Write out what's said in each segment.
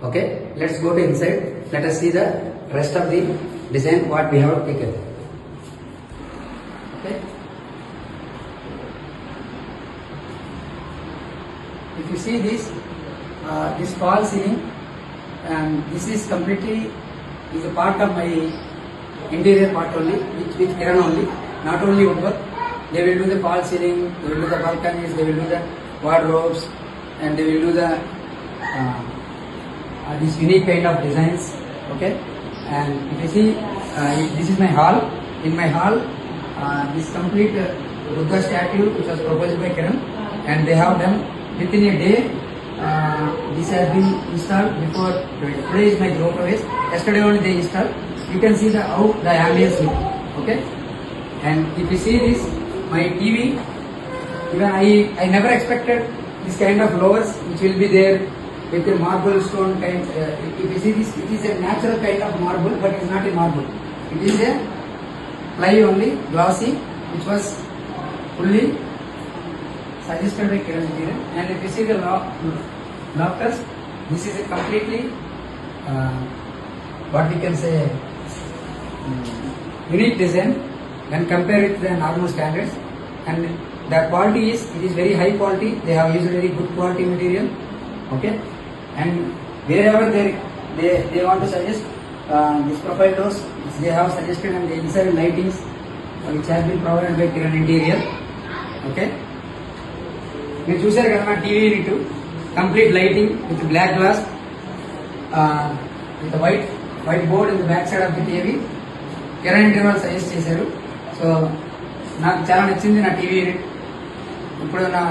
Okay, let's go to inside. Let us see the rest of the design what we have taken. Okay. If you see this fall ceiling, and this is completely is a part of my interior part only, with Kiran only, not only woodwork. They will do the fall ceiling, they will do the balconies, they will do the wardrobes, and they will do the this unique kind of designs. Okay, and if you see, this is my hall. In my hall, this complete Buddha statue which was proposed by Kiran, and they have done within a day. This has been installed before today is my Gro Pravesh. Yesterday only they installed. You can see how the ambience look. Okay, and if you see this, my TV, even I never expected this kind of lowers which will be there with a marble stone kind. If you see this, it is a natural kind of marble, but it is not a marble. It is a ply only, glossy, which was fully suggested by Kiran material. And if you see the lockers, this is a completely what we can say unique design when compared with the normal standards. And the quality is, it is very high quality. They have used very good quality material. Okay, and wherever they want to suggest this profile doors, they have suggested, and the inside lightings which has been provided by Kiran Interior. Okay, మీరు చూసారు కదా నా TV unit complete lighting with black glass with white board in the back side of the TV. Kiran interior వాళ్ళు suggest చేశారు. So నాకు చాలా నచ్చింది నా టీవీ యూనిట్. ఇప్పుడు నా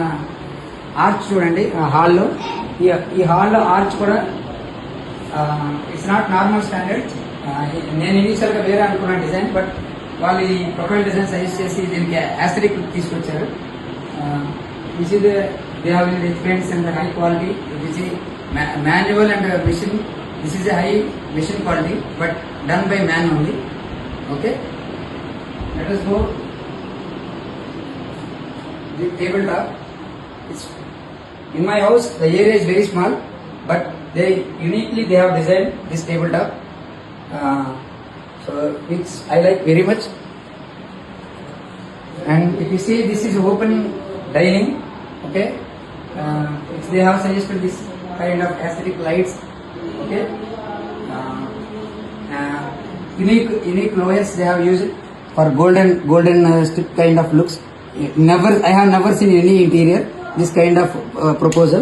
ఆర్చ్ చూడండి హాల్లో, ఈ హాల్లో ఆర్చ్ కూడా ఇట్స్ నాట్ నార్మల్ స్టాండర్డ్. నేను ఇనిషియల్గా వేరే అనుకున్న డిజైన్, బట్ వాళ్ళు ఈ ప్రొఫైల్ డిజైన్ సజెస్ట్ చేసి దీనికి యాస్థెటిక్ తీసుకొచ్చారు. This is they have expense and the high quality. This is manual and machine. This is a high machine quality, but done by man only. Okay, let us go. The tabletop. It's in my house. The area is very small, but they uniquely they have designed this tabletop. So it's I like very much. And if you see, this is open dining. Okay, they have suggested this kind of aesthetic lights. Okay, unique loyers they have used for golden strip kind of looks. I have never seen any interior this kind of proposal.